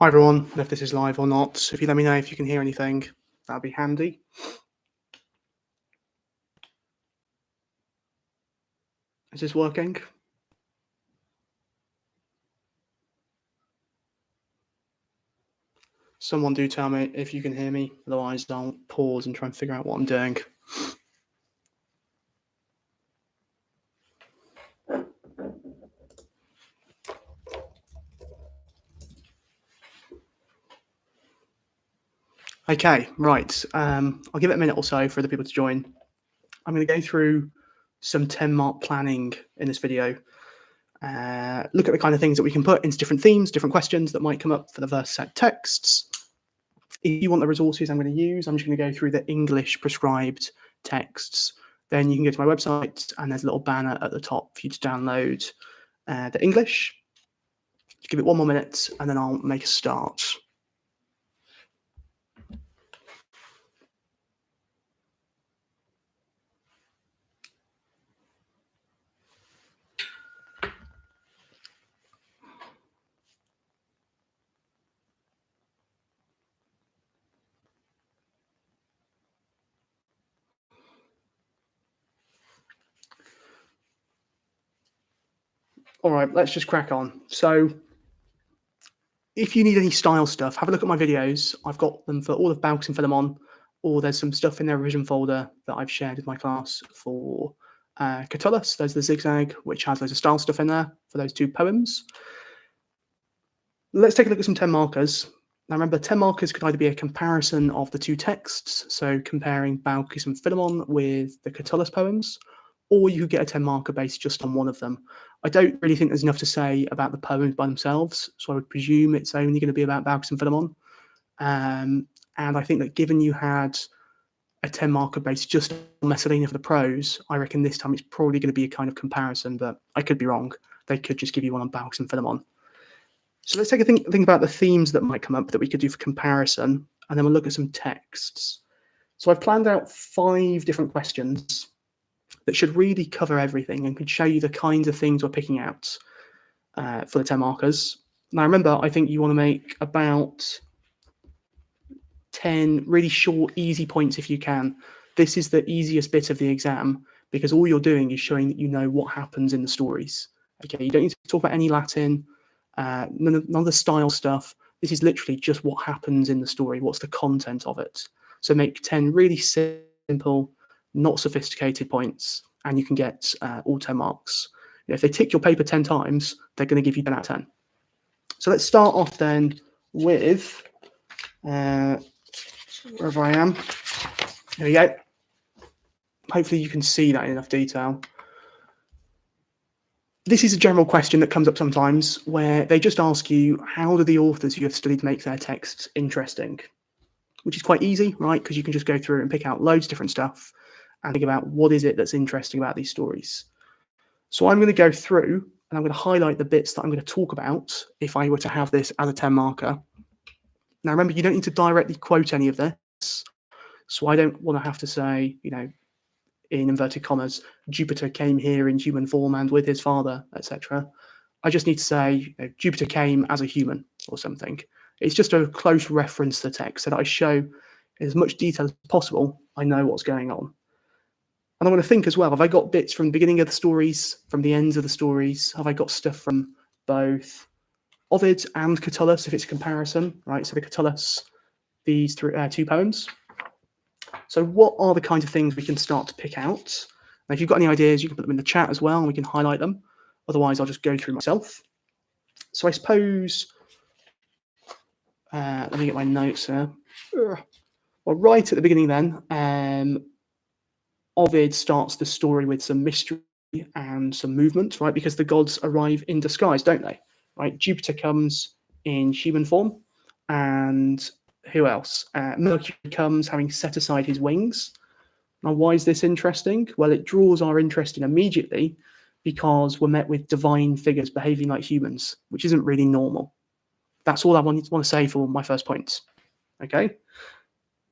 Hi everyone, I don't know if this is live or not. So if you let me know if you can hear anything, that'd be handy. Is this working? Someone do tell me if you can hear me, otherwise I'll pause and try and figure out what I'm doing. Okay, right. I'll give it a minute or so for the people to join. I'm going to go through some 10-mark planning in this video. Look at the kind of things that we can put into different themes, different questions that might come up for the verse set texts. If you want the resources I'm going to use, I'm just going to go through the English prescribed texts. Then you can go to my website and there's a little banner at the top for you to download the English. Just give it one more minute and then I'll make a start. All right, let's just crack on. So if you need any style stuff, have a look at my videos. I've got them for all of Bauks and Philemon, or there's some stuff in their revision folder that I've shared with my class for Catullus. There's the Zigzag, which has loads of style stuff in there for those two poems. Let's take a look at some 10 markers. Now remember, 10 markers could either be a comparison of the two texts, so comparing Baucis and Philemon with the Catullus poems, or you could get a 10 marker based just on one of them. I don't really think there's enough to say about the poems by themselves, so I would presume it's only going to be about Baucis and Philemon. And I think that given you had a 10 marker based just on Messalina for the prose, I reckon this time it's probably going to be a kind of comparison, but I could be wrong. They could just give you one on Baucis and Philemon. So let's take a think about the themes that might come up that we could do for comparison, and then we'll look at some texts. So I've planned out 5 different questions that should really cover everything and could show you the kinds of things we're picking out for the 10 markers. Now remember, I think you want to make about 10 really short, easy points if you can. This is the easiest bit of the exam because all you're doing is showing that you know what happens in the stories. Okay, you don't need to talk about any Latin, none of the style stuff. This is literally just what happens in the story. What's the content of it? So make 10 really simple, not sophisticated points, and you can get all 10 marks. If they tick your paper 10 times, they're going to give you 10 out of 10. So let's start off then with wherever I am. There we go. Hopefully you can see that in enough detail. This is a general question that comes up sometimes where they just ask you, how do the authors you have studied make their texts interesting? Which is quite easy, right? Because you can just go through and pick out loads of different stuff and think about what is it that's interesting about these stories. So I'm going to go through and I'm going to highlight the bits that I'm going to talk about if I were to have this as a 10 marker. Now remember, you don't need to directly quote any of this. So I don't want to have to say, in inverted commas, Jupiter came here in human form and with his father, etc. I just need to say Jupiter came as a human or something. It's just a close reference to the text so that I show in as much detail as possible I know what's going on. And I want to think as well, have I got bits from the beginning of the stories, from the ends of the stories? Have I got stuff from both Ovid and Catullus, if it's a comparison, right? So the Catullus, these two poems. So what are the kinds of things we can start to pick out? Now, if you've got any ideas, you can put them in the chat as well, and we can highlight them. Otherwise, I'll just go through myself. So I suppose, let me get my notes here. Well, right at the beginning then, Ovid starts the story with some mystery and some movement, right? Because the gods arrive in disguise, don't they? Right? Jupiter comes in human form, and who else? Mercury comes having set aside his wings. Now, why is this interesting? Well, it draws our interest in immediately because we're met with divine figures behaving like humans, which isn't really normal. That's all I want to say for my first points. Okay.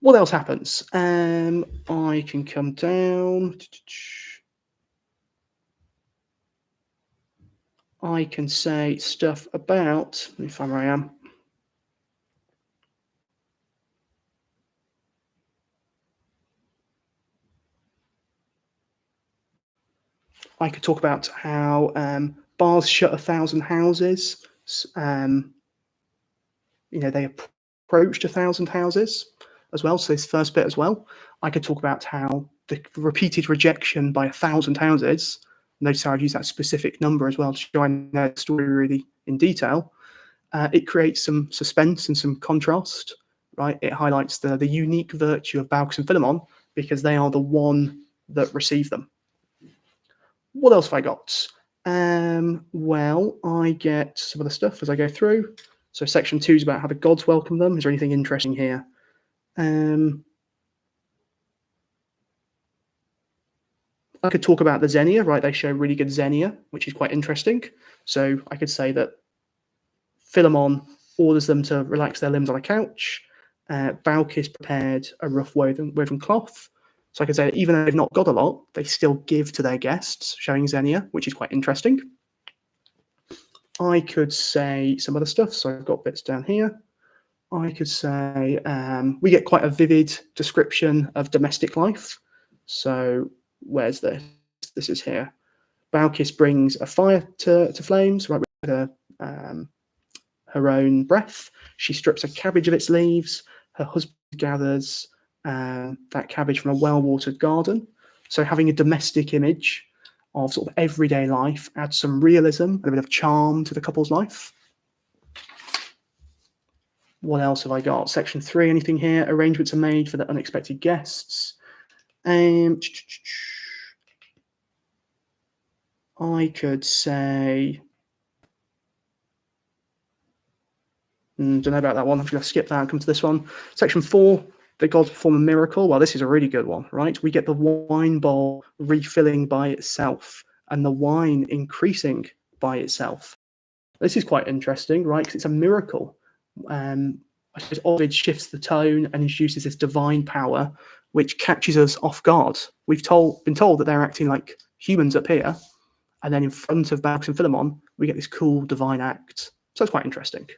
What else happens? I can come down. I can say stuff about, let me find where I am. I could talk about how bars shut 1,000 houses. They approached 1,000 houses as well. So this first bit as well, I could talk about how the repeated rejection by 1,000 houses. Notice how I've used that specific number as well to show I know the story really in detail. It creates some suspense and some contrast, right? It highlights the unique virtue of Baucis and Philemon because they are the one that receive them. What else have I got? Well, I get some of the stuff as I go through. So section 2 is about how the gods welcome them. Is there anything interesting here? I could talk about the Xenia, right? They show really good Xenia, which is quite interesting. So I could say that Philemon orders them to relax their limbs on a couch. Baucis prepared a rough woven cloth. So I could say that even though they've not got a lot, they still give to their guests, showing Xenia, which is quite interesting. I could say some other stuff. So I've got bits down here. I could say we get quite a vivid description of domestic life. So where's this? This is here. Baucis brings a fire to flames, right, with her own breath. She strips a cabbage of its leaves. Her husband gathers that cabbage from a well-watered garden. So having a domestic image of sort of everyday life adds some realism and a bit of charm to the couple's life. What else have I got? Section 3, anything here? Arrangements are made for the unexpected guests. I could say, don't know about that one. I'm just going to skip that and come to this one. Section 4, the gods perform a miracle. Well, this is a really good one, right? We get the wine bowl refilling by itself and the wine increasing by itself. This is quite interesting, right? Because it's a miracle. I suppose Ovid shifts the tone and introduces this divine power, which catches us off guard. We've been told that they're acting like humans up here, and then in front of Baucis and Philemon, we get this cool divine act. So it's quite interesting.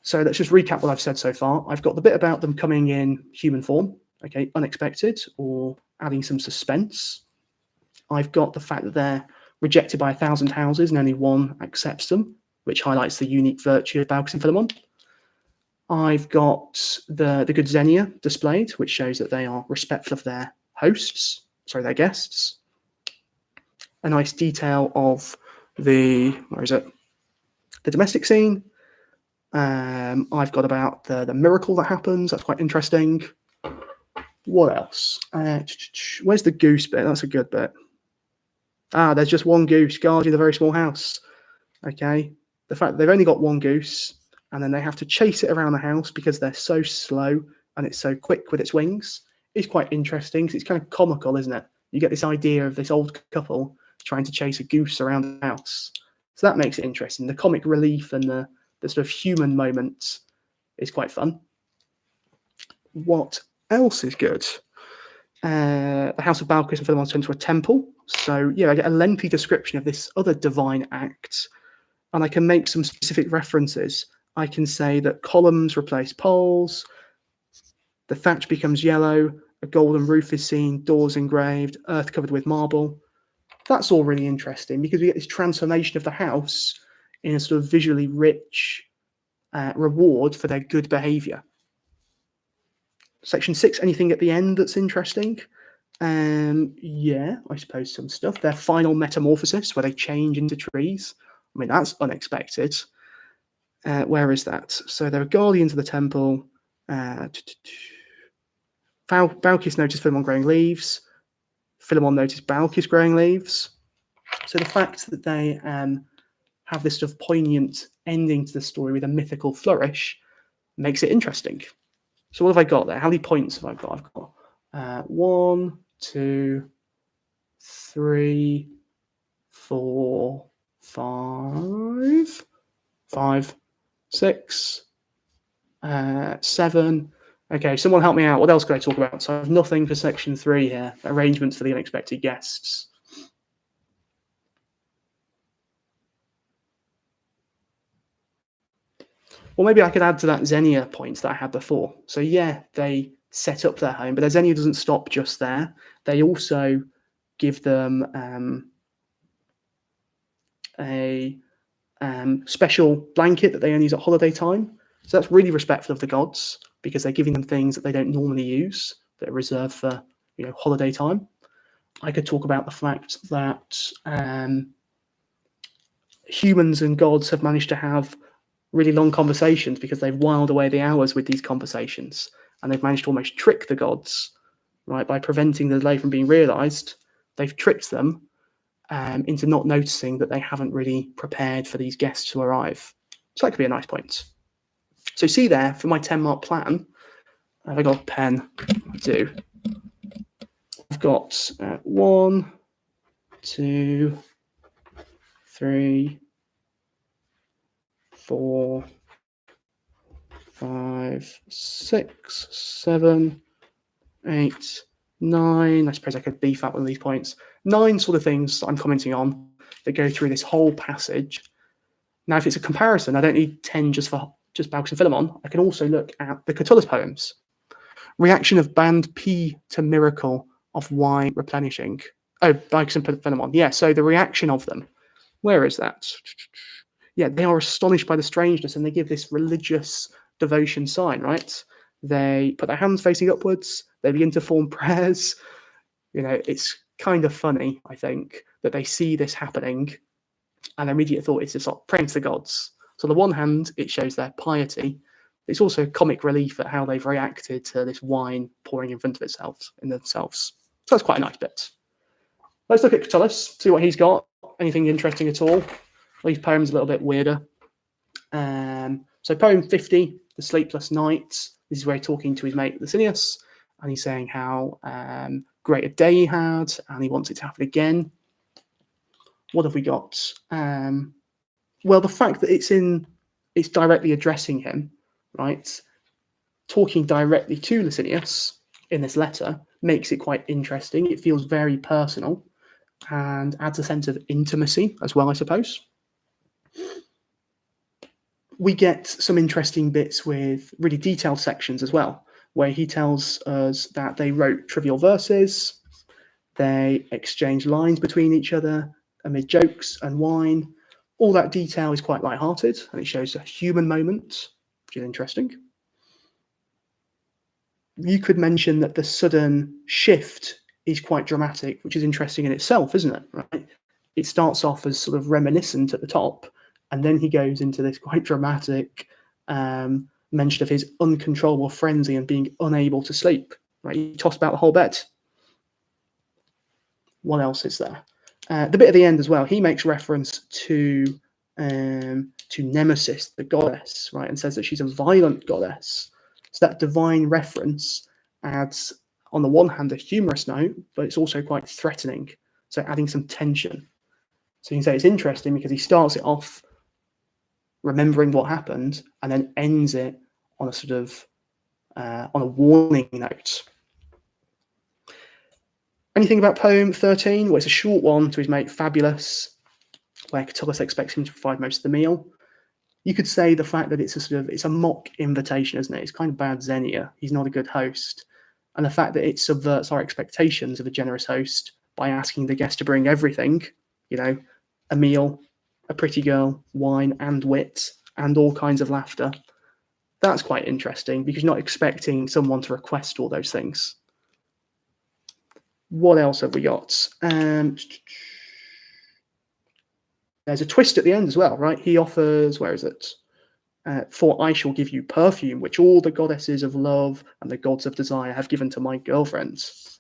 So let's just recap what I've said so far. I've got the bit about them coming in human form, okay, unexpected, or adding some suspense. I've got the fact that they're rejected by 1,000 houses and only one accepts them, which highlights the unique virtue of Baucis and Philemon. I've got the good Xenia displayed, which shows that they are respectful of their their guests. A nice detail of the domestic scene. I've got about the miracle that happens. That's quite interesting. What else? Where's the goose bit? That's a good bit. There's just one goose guarding a very small house. Okay. The fact that they've only got one goose and then they have to chase it around the house because they're so slow and it's so quick with its wings is quite interesting because it's kind of comical, isn't it? You get this idea of this old couple trying to chase a goose around the house. So that makes it interesting. The comic relief and the sort of human moments is quite fun. What else is good? The house of Baucis and Philemon turned into a temple. So yeah, I get a lengthy description of this other divine act, and I can make some specific references. I can say that columns replace poles, the thatch becomes yellow, a golden roof is seen, doors engraved, earth covered with marble. That's all really interesting because we get this transformation of the house in a sort of visually rich reward for their good behaviour. Section 6, anything at the end that's interesting? Yeah, I suppose some stuff. Their final metamorphosis, where they change into trees. I mean, that's unexpected. Where is that? So they're guardians of the temple. Baucis noticed Philemon growing leaves. Philemon noticed Baucis growing leaves. So the fact that they have this sort of poignant ending to the story with a mythical flourish makes it interesting. So what have I got there? How many points have I got? I've got 1, 2, 3, 4, 5, 6, 7. Okay, someone help me out. What else can I talk about? So I have nothing for section 3 here. Arrangements for the unexpected guests. Well, maybe I could add to that Xenia point that I had before. So yeah, they set up their home, but their Xenia doesn't stop just there. They also give them a special blanket that they only use at holiday time. So that's really respectful of the gods, because they're giving them things that they don't normally use, that are reserved for, holiday time. I could talk about the fact that humans and gods have managed to have really long conversations because they've whiled away the hours with these conversations, and they've managed to almost trick the gods, right, by preventing the delay from being realised. They've tricked them into not noticing that they haven't really prepared for these guests to arrive. So that could be a nice point. So see there, for my 10-mark plan, have I got a pen? I do. I've got 1, 2, 3, 4, 5, 6, 7, 8, 9. I suppose I could beef up one of these points. 9 sort of things I'm commenting on that go through this whole passage. Now, if it's a comparison, I don't need 10 just Baucis and Philemon. I can also look at the Catullus poems. Reaction of band P to miracle of wine replenishing. Oh, Baucis and Philemon. Yeah, so the reaction of them. Where is that? Yeah, they are astonished by the strangeness, and they give this religious devotion sign, right? They put their hands facing upwards. They begin to form prayers. It's kind of funny, I think, that they see this happening, and their immediate thought is to start praying to the gods. So on the one hand, it shows their piety. It's also comic relief at how they've reacted to this wine pouring in front of themselves. So that's quite a nice bit. Let's look at Catullus, see what he's got. Anything interesting at all? These poems a little bit weirder. So poem 50, The Sleepless Night. This is where he's talking to his mate Licinius, and he's saying how great a day he had, and he wants it to happen again. What have we got? Well, the fact that it's directly addressing him, right? Talking directly to Licinius in this letter makes it quite interesting. It feels very personal and adds a sense of intimacy as well, I suppose. We get some interesting bits with really detailed sections as well, where he tells us that they wrote trivial verses, they exchanged lines between each other amid jokes and wine. All that detail is quite light-hearted, and it shows a human moment, which is interesting. You could mention that the sudden shift is quite dramatic, which is interesting in itself, isn't it? Right? It starts off as sort of reminiscent at the top, and then he goes into this quite dramatic mention of his uncontrollable frenzy and being unable to sleep. Right? He tossed about the whole bed. What else is there? The bit at the end as well, he makes reference to Nemesis, the goddess, right, and says that she's a violent goddess. So that divine reference adds, on the one hand, a humorous note, but it's also quite threatening, so adding some tension. So you can say it's interesting because he starts it off remembering what happened and then ends it on a sort of on a warning note. Anything about poem 13? Well, it's a short one to his mate Fabulous, where Catullus expects him to provide most of the meal. You could say the fact that it's a mock invitation, isn't it? It's kind of bad Xenia. He's not a good host. And the fact that it subverts our expectations of a generous host by asking the guest to bring everything, a meal, a pretty girl, wine and wit, and all kinds of laughter. That's quite interesting because you're not expecting someone to request all those things. What else have we got? There's a twist at the end as well, right? He offers, where is it? For I shall give you perfume, which all the goddesses of love and the gods of desire have given to my girlfriends.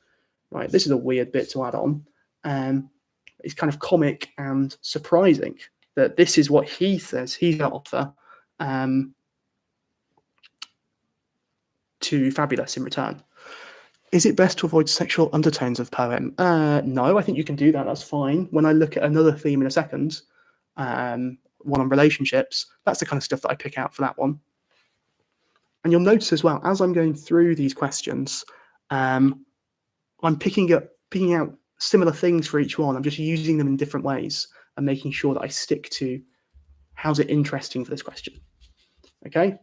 Right, this is a weird bit to add on. It's kind of comic and surprising that this is what he says he's going to offer to Fabulous in return. Is it best to avoid sexual undertones of poem? No, I think you can do that. That's fine. When I look at another theme in a second, one on relationships, that's the kind of stuff that I pick out for that one. And you'll notice as well, as I'm going through these questions, I'm picking out similar things for each one. I'm just using them in different ways and making sure that I stick to how's it interesting for this question. Okay.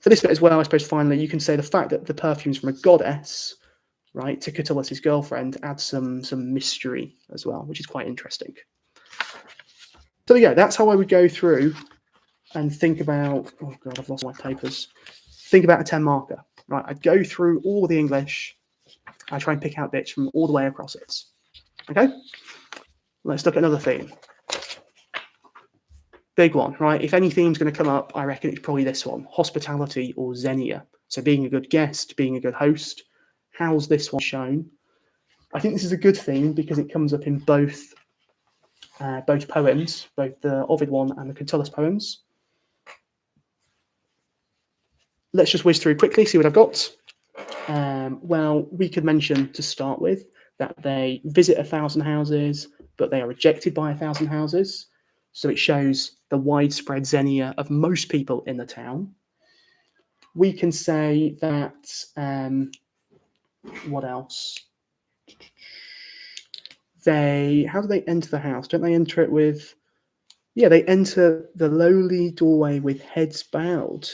For this bit as well, I suppose finally, you can say the fact that the perfume's from a goddess right, to Catullus' girlfriend adds some mystery as well, which is quite interesting. So yeah, that's how I would go through and think about, oh God, I've lost my papers. Think about a 10 marker, right? I'd go through all the English. I try and pick out bits from all the way across it. Okay, let's look at another theme. Big one, right? If any theme's going to come up, I reckon it's probably this one, hospitality or Xenia. So being a good guest, being a good host. How's this one shown? I think this is a good theme because it comes up in both poems, both the Ovid one and the Catullus poems. Let's just whiz through quickly, see what I've got. Well, we could mention to start with that they visit 1,000 houses, but they are rejected by 1,000 houses. So it shows the widespread Xenia of most people in the town. We can say that, what else? How do they enter the house? Don't they enter it with, yeah, they enter the lowly doorway with heads bowed.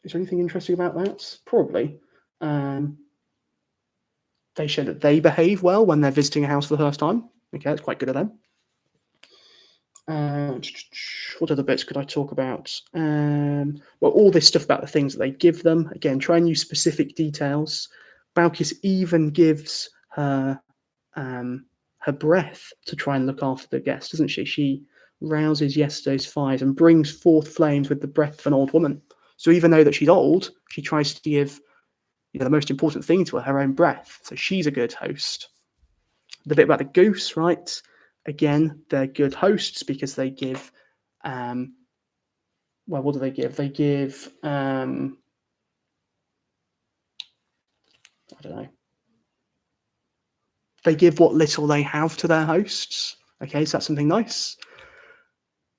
Is there anything interesting about that? Probably. They show that they behave well when they're visiting a house for the first time. Okay, that's quite good of them. What other bits could I talk about? Well, all this stuff about the things that they give them. Again, try and use specific details. Baucis even gives her breath to try and look after the guest, doesn't she? She rouses yesterday's fires and brings forth flames with the breath of an old woman. So even though that she's old, she tries to give the most important thing to her own breath. So she's a good host. The bit about the goose, right? Again, they're good hosts because they give, well, what do they give? They give, I don't know. They give what little they have to their hosts. Okay, so that's something nice.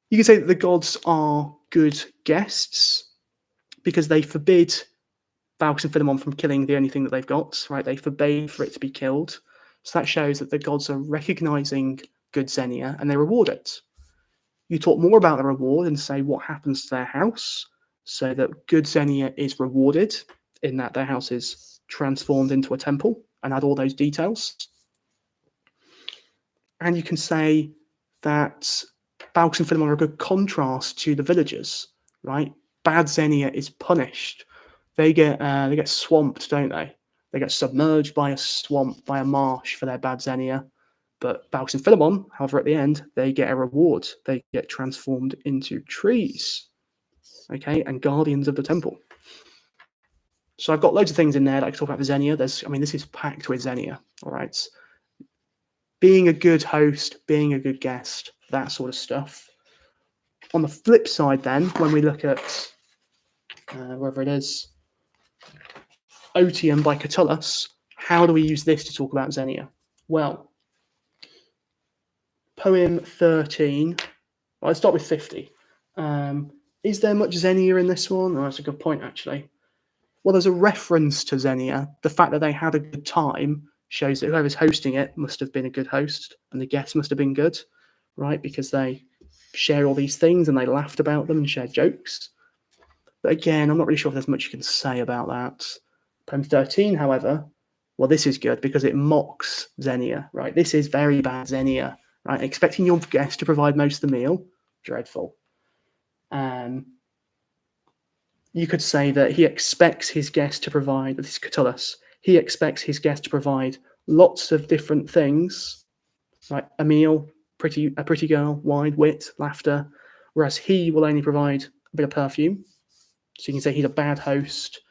You can say that the gods are good guests because they forbid Baucis and Philemon from killing the only thing that they've got, right? They forbade for it to be killed. So that shows that the gods are recognizing good Xenia and they reward it. You talk more about the reward and say what happens to their house so that good Xenia is rewarded in that their house is transformed into a temple, and add all those details. And you can say that Baucis and Philemon are a good contrast to the villagers, right? Bad Xenia is punished. They get swamped, don't they? They get submerged by a swamp, by a marsh for their bad Xenia. But Baucis and Philemon, however, at the end, they get a reward. They get transformed into trees, okay, and guardians of the temple. So I've got loads of things in there that I can talk about for Xenia. This is packed with Xenia, all right? Being a good host, being a good guest, that sort of stuff. On the flip side then, when we look at, wherever it is, Otium by Catullus, how do we use this to talk about Xenia? Well, poem 13, well, let's start with 50. Is there much Xenia in this one? Oh, that's a good point, actually. Well, there's a reference to Xenia. The fact that they had a good time shows that whoever's hosting it must have been a good host, and the guests must have been good, right? Because they share all these things and they laughed about them and shared jokes. But again, I'm not really sure if there's much you can say about that. Poem 13, however, well, this is good because it mocks Xenia, right? This is very bad Xenia, right? Expecting your guest to provide most of the meal, dreadful. You could say that he expects his guest to provide, this is Catullus, he expects his guest to provide lots of different things, like a meal, a pretty girl, wine, wit, laughter, whereas he will only provide a bit of perfume. So you can say he's a bad host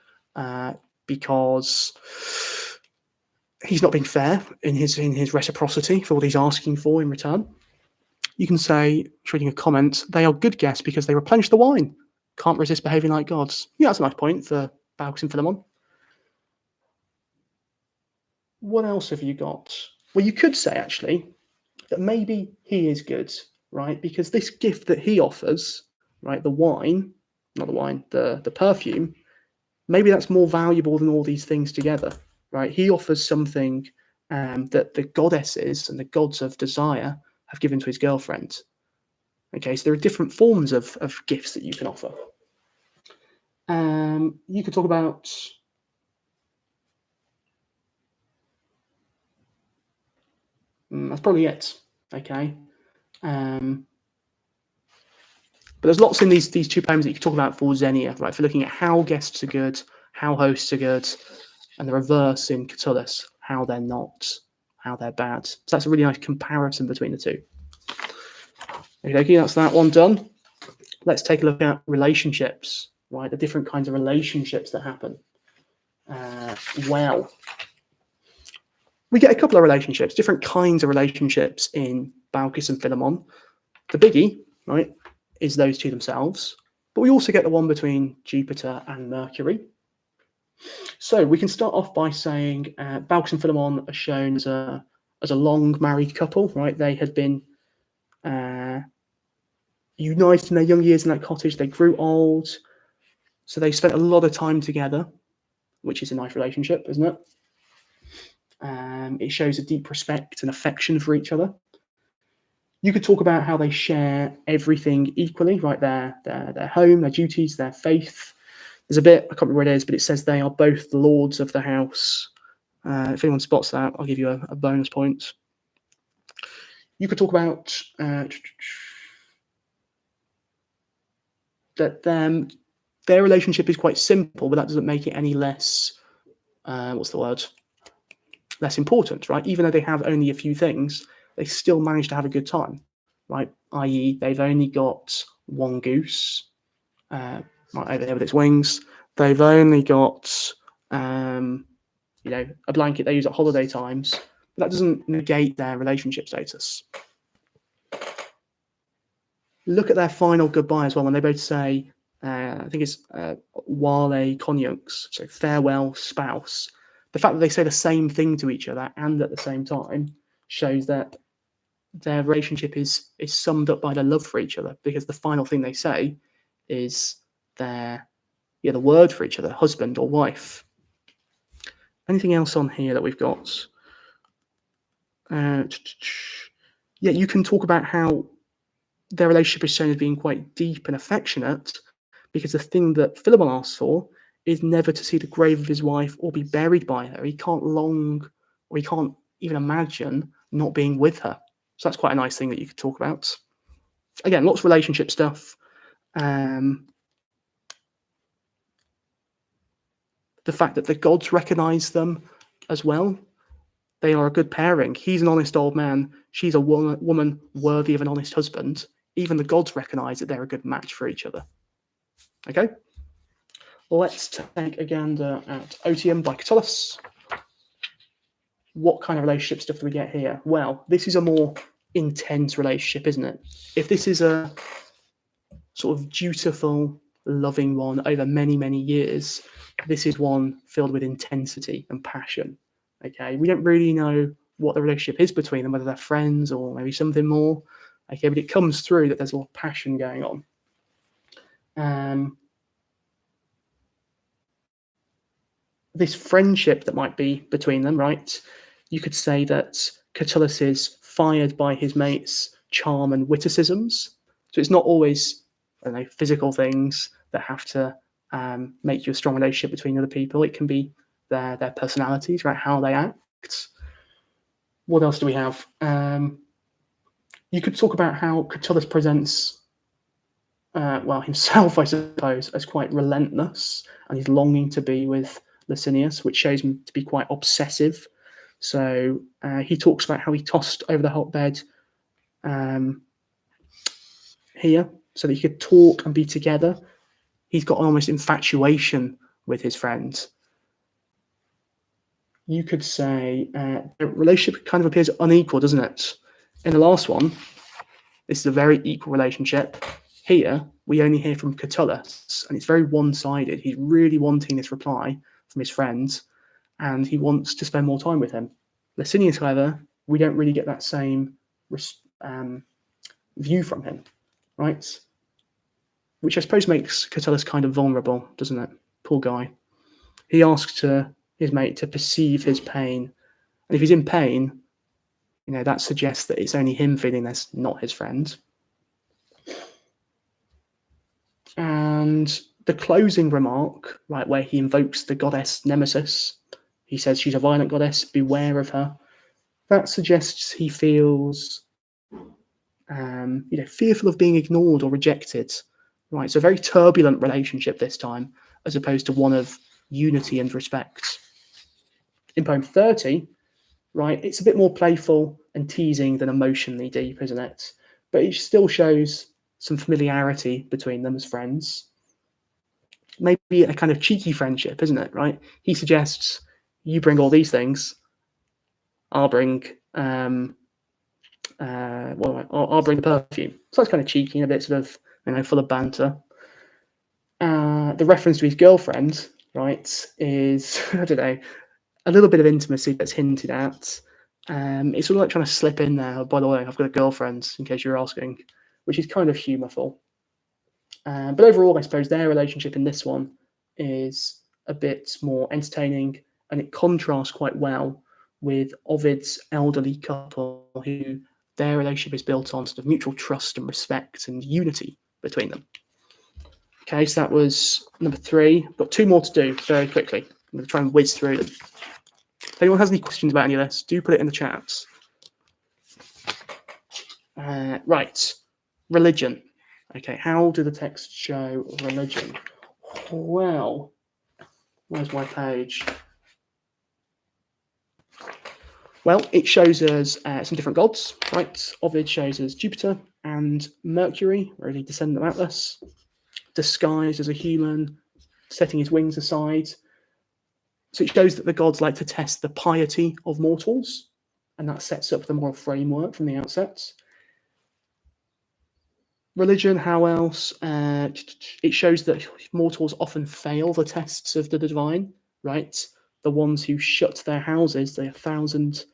because he's not being fair in his reciprocity for what he's asking for in return. You can say, reading a comment, they are good guests because they replenish the wine. Can't resist behaving like gods. Yeah, that's a nice point for Baucis and Philemon. What else have you got? Well, you could say, actually, that maybe he is good, right? Because this gift that he offers, right, the wine, not the wine, the perfume, maybe that's more valuable than all these things together, right? He offers something that the goddesses and the gods of desire have given to his girlfriend. Okay, so there are different forms of gifts that you can offer. You could talk about That's probably it. Okay. But there's lots in these two poems that you can talk about for Xenia, right? For looking at how guests are good, how hosts are good, and the reverse in Catullus, how they're not, how they're bad. So that's a really nice comparison between the two. Okay, that's that one done. Let's take a look at relationships, right? The different kinds of relationships that happen. Well, we get a couple of relationships, different kinds of relationships in Baucis and Philemon. The biggie, right, is those two themselves, but we also get the one between Jupiter and Mercury. So we can start off by saying Baucis and Philemon are shown as a long married couple, right? They had been united in their young years in that cottage. They grew old, so they spent a lot of time together, which is a nice relationship, isn't it? It shows a deep respect and affection for each other. You could talk about how they share everything equally, right? Their home, their duties, their faith. There's a bit, I can't remember where it is, but it says they are both the lords of the house. If anyone spots that, I'll give you a bonus point. You could talk about that their relationship is quite simple, but that doesn't make it any less, less important, right? Even though they have only a few things, they still manage to have a good time, right? I.e., they've only got one goose right over there with its wings. They've only got, a blanket they use at holiday times. That doesn't negate their relationship status. Look at their final goodbye as well, when they both say, I think it's Wale Conjunx, so farewell, spouse. The fact that they say the same thing to each other and at the same time shows that their relationship is summed up by their love for each other, because the final thing they say is the word for each other, husband or wife. Anything else on here that we've got? You can talk about how their relationship is shown as being quite deep and affectionate, because the thing that Philemon asks for is never to see the grave of his wife or be buried by her. He can't long, or he can't even imagine not being with her. So that's quite a nice thing that you could talk about. Again, lots of relationship stuff. The fact that the gods recognize them as well. They are a good pairing. He's an honest old man. She's a woman worthy of an honest husband. Even the gods recognize that they're a good match for each other. Okay? Let's take a gander at Otium by Catullus. What kind of relationship stuff do we get here? Well, this is a more intense relationship, isn't it? If this is a sort of dutiful, loving one over many, many years, this is one filled with intensity and passion. Okay, we don't really know what the relationship is between them, whether they're friends or maybe something more. Okay, but it comes through that there's a lot of passion going on. This friendship that might be between them, right? You could say that Catullus is fired by his mates' charm and witticisms. So it's not always, physical things that have to make you a strong relationship between other people. It can be their personalities, right? How they act. What else do we have? You could talk about how Catullus presents himself, I suppose, as quite relentless, and he's longing to be with Licinius, which shows him to be quite obsessive. So he talks about how he tossed over the hotbed here so that he could talk and be together. He's got almost infatuation with his friends. You could say the relationship kind of appears unequal, doesn't it? In the last one, this is a very equal relationship. Here, we only hear from Catullus, and it's very one-sided. He's really wanting this reply from his friends, and he wants to spend more time with him. Licinius, however, we don't really get that same view from him, right? Which I suppose makes Catullus kind of vulnerable, doesn't it? Poor guy. He asks his mate to perceive his pain, and if he's in pain, that suggests that it's only him feeling this, not his friend. And the closing remark, right, where he invokes the goddess Nemesis, he says she's a violent goddess, beware of her. That suggests he feels, fearful of being ignored or rejected. Right, so a very turbulent relationship this time, as opposed to one of unity and respect. In poem 30, right, it's a bit more playful and teasing than emotionally deep, isn't it? But it still shows some familiarity between them as friends. Maybe a kind of cheeky friendship, isn't it? Right? He suggests, you bring all these things, I'll bring I'll bring the perfume. So that's kind of cheeky and a bit sort of, full of banter. The reference to his girlfriend, right, is, I don't know, a little bit of intimacy that's hinted at. It's sort of like trying to slip in there, by the way, I've got a girlfriend, in case you're asking, which is kind of humourful. But overall, I suppose their relationship in this one is a bit more entertaining, and it contrasts quite well with Ovid's elderly couple, who their relationship is built on sort of mutual trust and respect and unity between them. Okay, so that was number 3. Got 2 more to do very quickly. I'm going to try and whiz through them. If anyone has any questions about any of this, do put it in the chats. Right, religion. Okay, how do the texts show religion? Well, where's my page? Well, it shows us some different gods, right? Ovid shows us Jupiter and Mercury, really descendant of Atlas, disguised as a human, setting his wings aside. So it shows that the gods like to test the piety of mortals, and that sets up the moral framework from the outset. Religion, how else? It shows that mortals often fail the tests of the divine, right? The ones who shut their houses, the 1,000,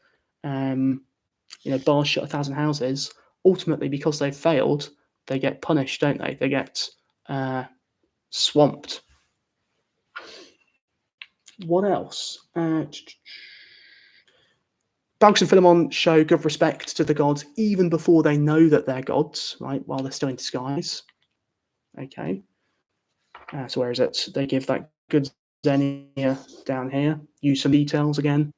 bars shut 1,000 houses, ultimately, because they've failed, they get punished, don't they? They get swamped. What else? Baucis and Philemon show good respect to the gods even before they know that they're gods, right? While they're still in disguise. Okay. So where is it? They give that good Xenia down here. Use some details again.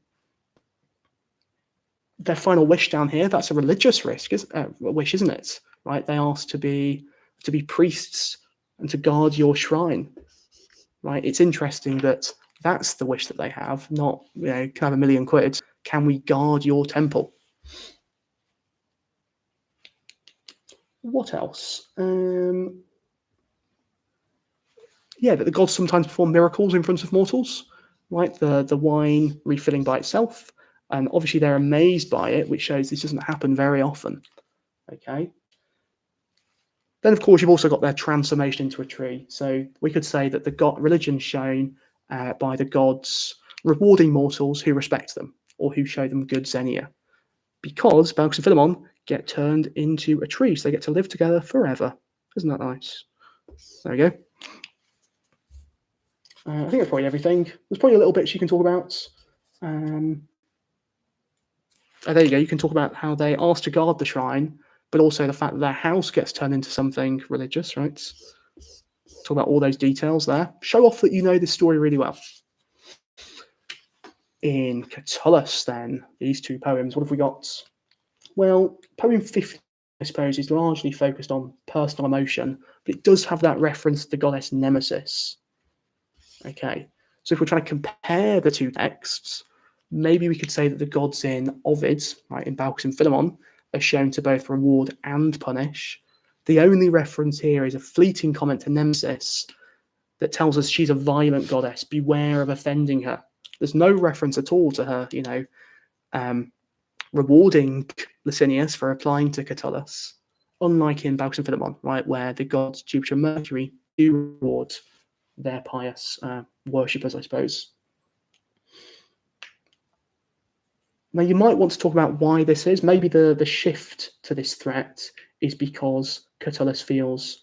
Their final wish down here, that's a religious wish, isn't it? Right? They ask to be priests and to guard your shrine. Right? It's interesting that that's the wish that they have, not, can I have £1 million? Can we guard your temple? What else? That the gods sometimes perform miracles in front of mortals, right? The wine refilling by itself, and obviously they're amazed by it, which shows this doesn't happen very often. Okay. Then, of course, you've also got their transformation into a tree. So we could say that the religion shown by the gods rewarding mortals who respect them or who show them good Xenia, because Baucis and Philemon get turned into a tree, so they get to live together forever. Isn't that nice? There we go. I think that's probably everything. There's probably a little bit you can talk about. There you go. You can talk about how they ask to guard the shrine, but also the fact that their house gets turned into something religious, right? Talk about all those details there. Show off that you know this story really well. In Catullus, then, these 2 poems, what have we got? Well, poem 50, I suppose, is largely focused on personal emotion, but it does have that reference to the goddess Nemesis. Okay, so if we're trying to compare the 2 texts, maybe we could say that the gods in Ovid, right, in Baucis and Philemon, are shown to both reward and punish. The only reference here is a fleeting comment to Nemesis that tells us she's a violent goddess, beware of offending her. There's no reference at all to her, rewarding Licinius for applying to Catullus, unlike in Baucis and Philemon, right, where the gods Jupiter and Mercury do reward their pious worshippers, I suppose. Now, you might want to talk about why this is. Maybe the shift to this threat is because Catullus feels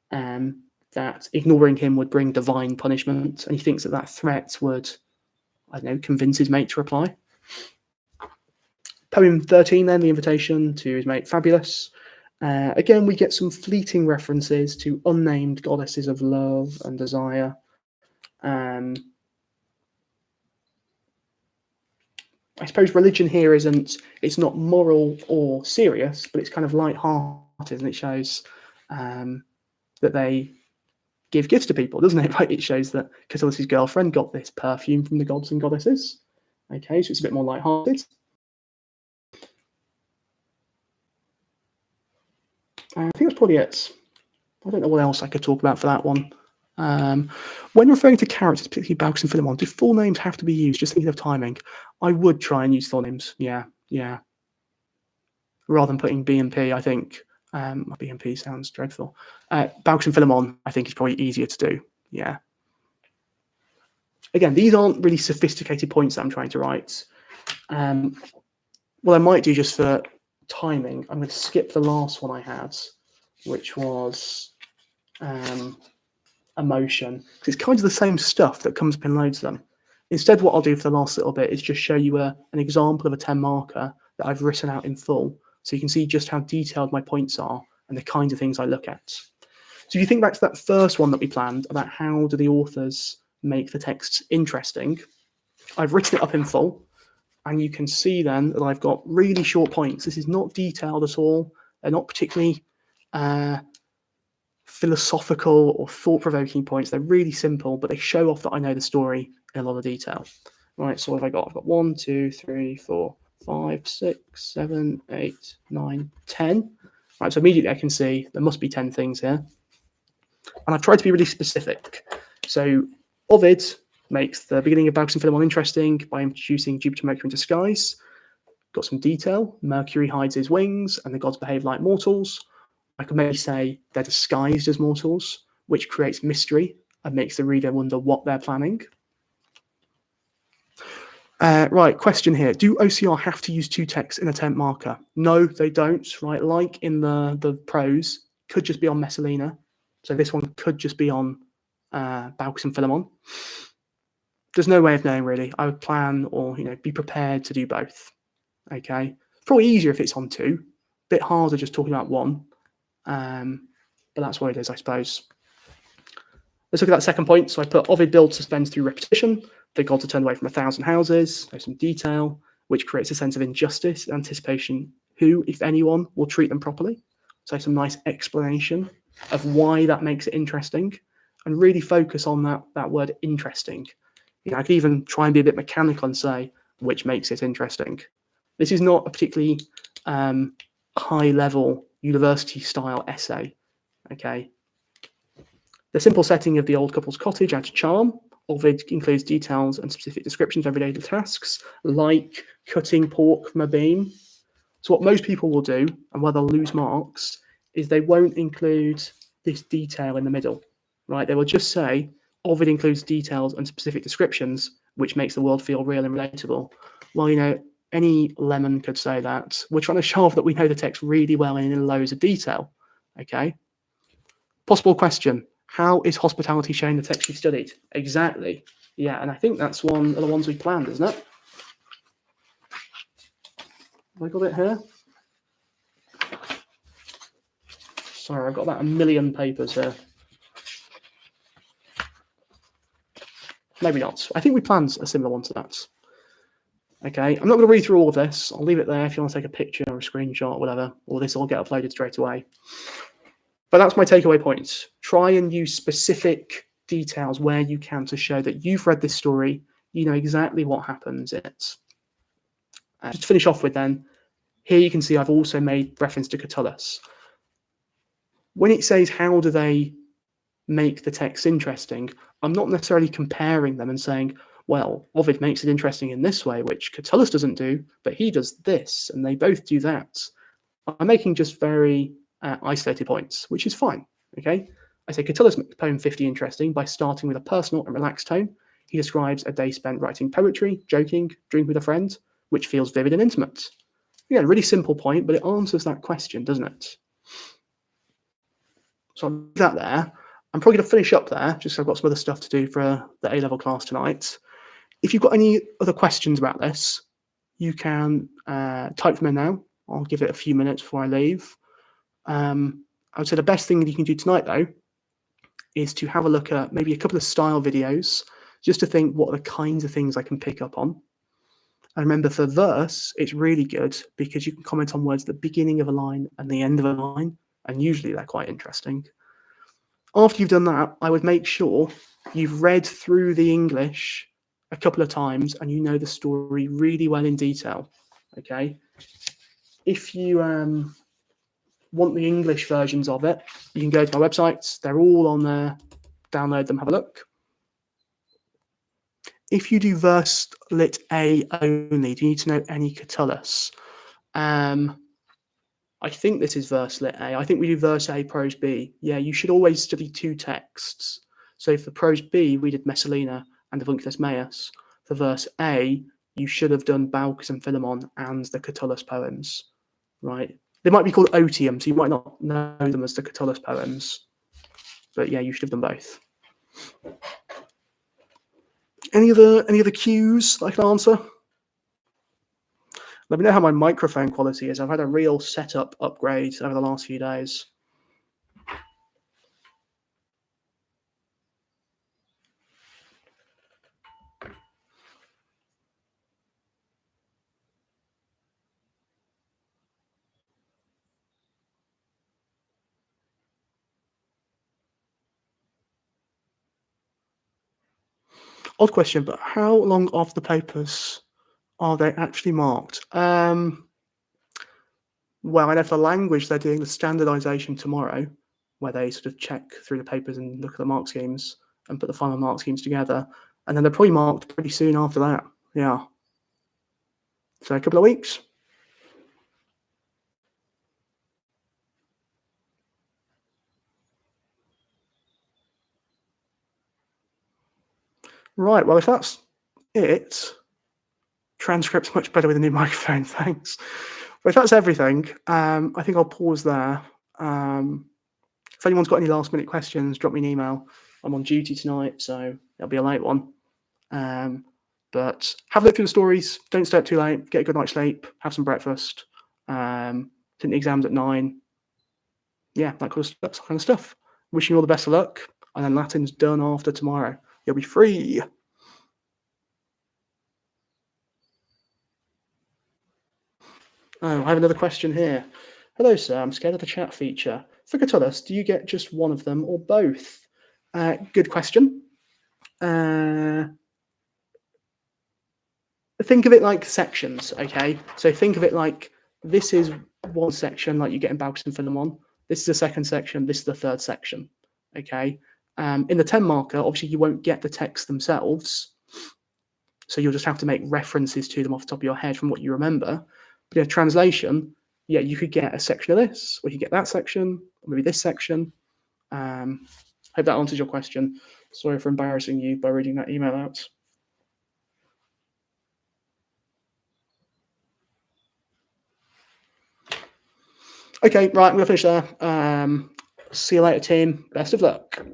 that ignoring him would bring divine punishment, and he thinks that threat would, convince his mate to reply. Poem 13, then, the invitation to his mate Fabulous. Again, we get some fleeting references to unnamed goddesses of love and desire. I suppose religion here it's not moral or serious, but it's kind of light-hearted, and it shows that they give gifts to people, doesn't it? Right? It shows that Catullus' girlfriend got this perfume from the gods and goddesses. Okay, so it's a bit more light-hearted. I think that's probably it. I don't know what else I could talk about for that one. When referring to characters, particularly Baucis and Philemon, do full names have to be used? Just thinking of timing. I would try and use full names. Yeah. Rather than putting B and P, I think. B and P sounds dreadful. Baucis and Philemon, I think, is probably easier to do. Yeah. Again, these aren't really sophisticated points that I'm trying to write. What I might do just for timing, I'm going to skip the last one I had, which was emotion, because it's kind of the same stuff that comes up in loads of them. Instead, what I'll do for the last little bit is just show you an example of a 10 marker that I've written out in full, so you can see just how detailed my points are and the kinds of things I look at. So if you think back to that first one that we planned about how do the authors make the texts interesting, I've written it up in full, and you can see then that I've got really short points. This is not detailed at all. They're not particularly philosophical or thought-provoking points. They're really simple, but they show off that I know the story in a lot of detail. Right, so what have I got? I've got 1, 2, 3, 4, 5, 6, 7, 8, 9, 10. Right, so immediately I can see there must be 10 things here. And I've tried to be really specific. So Ovid makes the beginning of Baucis and Philemon interesting by introducing Jupiter, Mercury into skies. Got some detail. Mercury hides his wings, and the gods behave like mortals. I could maybe say they're disguised as mortals, which creates mystery and makes the reader wonder what they're planning. Right, question here. Do OCR have to use 2 texts in a 10 marker? No, they don't. Right, like in the prose, could just be on Messalina. So this one could just be on Baucis and Philemon. There's no way of knowing, really. I would plan or be prepared to do both. Okay, probably easier if it's on 2. Bit harder just talking about 1. But that's what it is, I suppose. Let's look at that second point. So I put Ovid builds suspense through repetition. The gods are turned away from 1,000 houses. There's some detail, which creates a sense of injustice, anticipation. Who, if anyone, will treat them properly? So some nice explanation of why that makes it interesting, and really focus on that word interesting. I could even try and be a bit mechanical and say which makes it interesting. This is not a particularly high-level university-style essay. Okay. The simple setting of the old couple's cottage adds charm. Ovid includes details and specific descriptions of everyday tasks, like cutting pork from a beam. So what most people will do, and where they'll lose marks, is they won't include this detail in the middle. Right? They will just say, Ovid includes details and specific descriptions, which makes the world feel real and relatable. Well, any lemon could say that. We're trying to show off that we know the text really well and in loads of detail. Okay. Possible question. How is hospitality shown in the text you've studied? Exactly. Yeah, and I think that's one of the ones we planned, isn't it? Have I got it here? Sorry, I've got about 1 million papers here. Maybe not. I think we planned a similar one to that. Okay, I'm not going to read through all of this. I'll leave it there if you want to take a picture or a screenshot or whatever, or this will get uploaded straight away. But that's my takeaway points. Try and use specific details where you can to show that you've read this story, you know exactly what happens in it. Just to finish off with then, here you can see I've also made reference to Catullus. When it says how do they make the text interesting, I'm not necessarily comparing them and saying, well, Ovid makes it interesting in this way, which Catullus doesn't do, but he does this, and they both do that. I'm making just very isolated points, which is fine. Okay, I say Catullus makes poem 50 interesting by starting with a personal and relaxed tone. He describes a day spent writing poetry, joking, drinking with a friend, which feels vivid and intimate. Again, really simple point, but it answers that question, doesn't it? So I'll leave that there. I'm probably going to finish up there, just so I've got some other stuff to do for the A-level class tonight. If you've got any other questions about this, you can type them in now. I'll give it a few minutes before I leave. I would say the best thing that you can do tonight, though, is to have a look at maybe a couple of style videos, just to think what are the kinds of things I can pick up on. And remember, for verse, it's really good because you can comment on words at the beginning of a line and the end of a line, and usually they're quite interesting. After you've done that, I would make sure you've read through the English a couple of times and you know the story really well in detail. Okay. If you want the English versions of it, you can go to my websites. They're all on there. Download them, have a look. If you do verse lit A only, do you need to know any Catullus? I think this is verse lit A. I think we do verse A, prose B. Yeah, you should always study two texts. So for prose B, we did Messalina and Avunculus Maius. For verse A, you should have done Baucis and Philemon and the Catullus poems, right? They might be called Otium, so you might not know them as the Catullus poems. But yeah, you should have done both. Any other cues that I can answer? Let me know how my microphone quality is. I've had a real setup upgrade over the last few days. Odd question, but how long of the papers are they actually marked? Well, I know for language, they're doing the standardization tomorrow, where they sort of check through the papers and look at the mark schemes and put the final mark schemes together. And then they're probably marked pretty soon after that. Yeah. So a couple of weeks. Right. Well, if that's it, transcript's much better with a new microphone. Thanks. But if that's everything, I think I'll pause there. If anyone's got any last minute questions, drop me an email. I'm on duty tonight, so it'll be a late one. But have a look through the stories. Don't stay up too late. Get a good night's sleep. Have some breakfast. Think the exams at 9. Yeah, that kind of stuff. Wishing you all the best of luck. And then Latin's done after tomorrow. You'll be free. Oh, I have another question here. Hello, sir. I'm scared of the chat feature. For Catullus, do you get just one of them or both? Good question. Think of it like sections, okay? So think of it like this is one section, like you get in Baucis and Philemon. This is the second section. This is the third section, okay? In the 10 marker, obviously you won't get the text themselves, so you'll just have to make references to them off the top of your head from what you remember. But in a translation, yeah, you could get a section of this, or you get that section, or maybe this section. Hope that answers your question. Sorry for embarrassing you by reading that email out. Okay, right, I'm going to finish there. See you later, team. Best of luck.